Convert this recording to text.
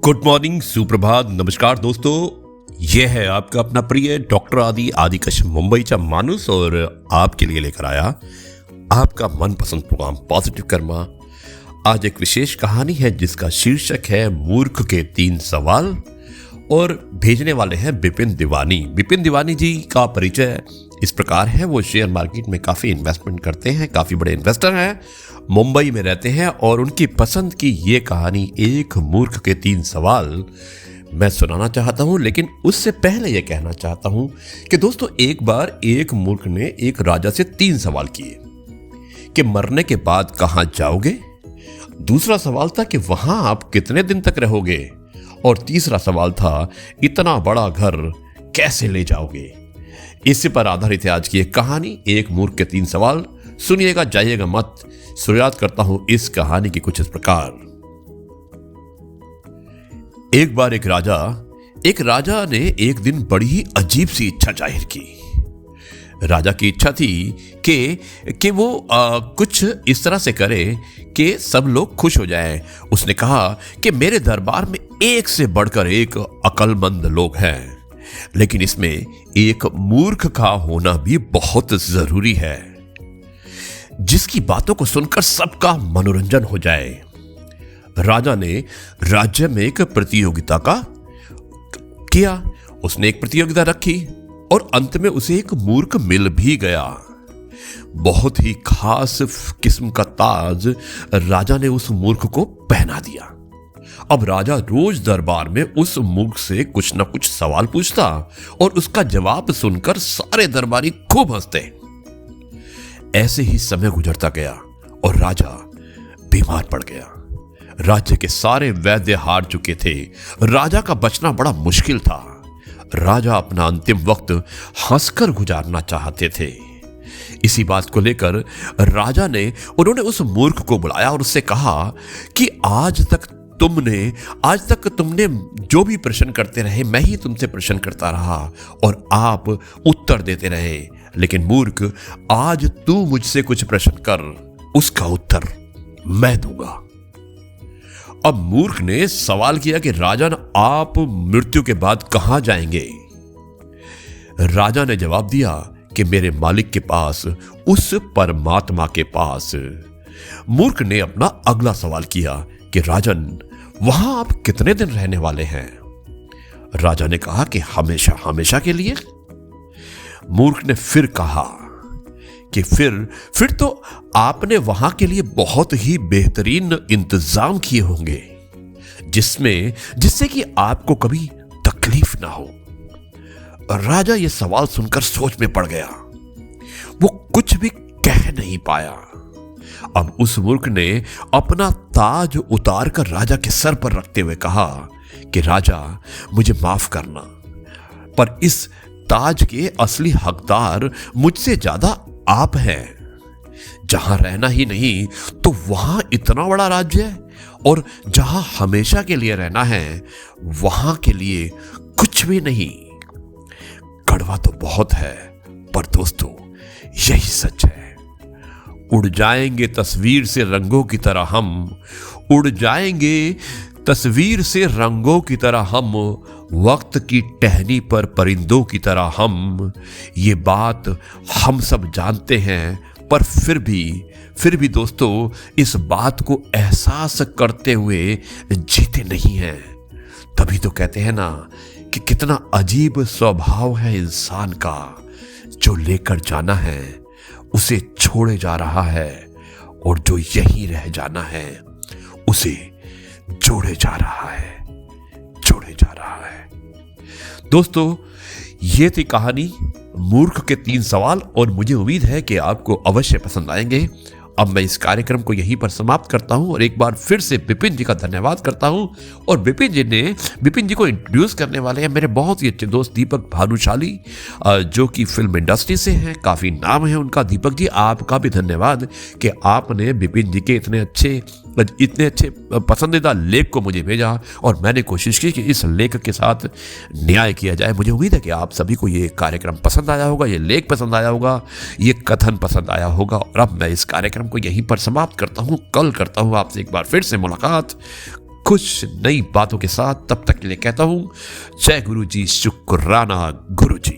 Good morning, सुप्रभात, नमस्कार दोस्तों। यह है आपका अपना प्रिय डॉक्टर आदि कश्यप मुंबईचा माणूस और आपके लिए लेकर आया आपका मनपसंद प्रोग्राम पॉजिटिव कर्मा। आज एक विशेष कहानी है जिसका शीर्षक है मूर्ख के 3 सवाल और भेजने वाले हैं बिपिन दीवानी। बिपिन दीवानी जी का परिचय इस प्रकार है, वो शेयर मार्केट में काफ़ी इन्वेस्टमेंट करते हैं, काफ़ी बड़े इन्वेस्टर हैं, मुंबई में रहते हैं और उनकी पसंद की ये कहानी एक मूर्ख के 3 सवाल मैं सुनाना चाहता हूँ। लेकिन उससे पहले ये कहना चाहता हूँ कि दोस्तों, एक बार एक मूर्ख ने एक राजा से 3 सवाल किए कि मरने के बाद कहाँ जाओगे, दूसरा सवाल था कि वहाँ आप कितने दिन तक रहोगे और तीसरा सवाल था इतना बड़ा घर कैसे ले जाओगे। इसी पर आधारित है आज की एक कहानी, एक मूर्ख के 3 सवाल। सुनिएगा, जाइएगा मत। शुरुआत करता हूं इस कहानी की कुछ इस प्रकार। एक बार एक राजा ने एक दिन बड़ी ही अजीब सी इच्छा जाहिर की। राजा की इच्छा थी कि वो कुछ इस तरह से करे कि सब लोग खुश हो जाएं। उसने कहा कि मेरे दरबार में एक से बढ़कर एक अक्लमंद लोग हैं, लेकिन इसमें एक मूर्ख का होना भी बहुत जरूरी है, जिसकी बातों को सुनकर सबका मनोरंजन हो जाए। राजा ने राज्य में एक प्रतियोगिता का किया। उसने एक प्रतियोगिता रखी और अंत में उसे एक मूर्ख मिल भी गया। बहुत ही खास किस्म का ताज राजा ने उस मूर्ख को पहना दिया। अब राजा रोज दरबार में उस मूर्ख से कुछ न कुछ सवाल पूछता और उसका जवाब सुनकर सारे दरबारी खूब हंसते। ऐसे ही समय गुजरता गया और राजा बीमार पड़ गया। राज्य के सारे वैद्य हार चुके थे। राजा का बचना बड़ा मुश्किल था। राजा अपना अंतिम वक्त हंसकर गुजारना चाहते थे। इसी बात को लेकर उन्होंने उस मूर्ख को बुलाया और उससे कहा कि आज तक तुमने जो भी प्रश्न करते रहे, मैं ही तुमसे प्रश्न करता रहा और आप उत्तर देते रहे, लेकिन मूर्ख, आज तू मुझसे कुछ प्रश्न कर, उसका उत्तर मैं दूंगा। अब मूर्ख ने सवाल किया कि राजन, आप मृत्यु के बाद कहां जाएंगे? राजा ने जवाब दिया कि मेरे मालिक के पास, उस परमात्मा के पास। मूर्ख ने अपना अगला सवाल किया कि राजन, वहां आप कितने दिन रहने वाले हैं? राजा ने कहा कि हमेशा हमेशा के लिए। मूर्ख ने फिर कहा कि फिर तो आपने वहां के लिए बहुत ही बेहतरीन इंतजाम किए होंगे, जिससे कि आपको कभी तकलीफ ना हो। राजा यह सवाल सुनकर सोच में पड़ गया। वो कुछ भी कह नहीं पाया। अब उस मूर्ख ने अपना ताज उतार कर राजा के सर पर रखते हुए कहा कि राजा, मुझे माफ करना, पर इस ताज के असली हकदार मुझसे ज्यादा आप हैं। जहां रहना ही नहीं तो वहां इतना बड़ा राज्य है, और जहां हमेशा के लिए रहना है वहां के लिए कुछ भी नहीं। कड़वा तो बहुत है, पर दोस्तों यही सच है। उड़ जाएंगे तस्वीर से रंगों की तरह हम, उड़ जाएंगे तस्वीर से रंगों की तरह हम, वक्त की टहनी पर परिंदों की तरह हम। ये बात हम सब जानते हैं, पर फिर भी दोस्तों, इस बात को एहसास करते हुए जीते नहीं हैं। तभी तो कहते हैं ना कि कितना अजीब स्वभाव है इंसान का, जो लेकर जाना है उसे छोड़े जा रहा है, और जो यहीं रह जाना है उसे जोड़े जा रहा है। दोस्तों, ये थी कहानी मूर्ख के 3 सवाल और मुझे उम्मीद है कि आपको अवश्य पसंद आएंगे। अब मैं इस कार्यक्रम को यहीं पर समाप्त करता हूं और एक बार फिर से बिपिन जी का धन्यवाद करता हूं। और बिपिन जी को इंट्रोड्यूस करने वाले हैं मेरे बहुत ही अच्छे दोस्त दीपक भानुशाली, जो कि फिल्म इंडस्ट्री से हैं, काफ़ी नाम है उनका। दीपक जी, आपका भी धन्यवाद कि आपने बिपिन जी के इतने अच्छे पसंदीदा लेख को मुझे भेजा और मैंने कोशिश की कि इस लेख के साथ न्याय किया जाए। मुझे उम्मीद है कि आप सभी को ये कार्यक्रम पसंद आया होगा, ये लेख पसंद आया होगा, ये कथन पसंद आया होगा। और अब मैं इस कार्यक्रम को यहीं पर समाप्त करता हूँ। कल करता हूँ आपसे एक बार फिर से मुलाकात। कुछ नई बातों के साथ। तब तक के लिए कहता हूं जय गुरु जी, शुक्राना गुरु जी।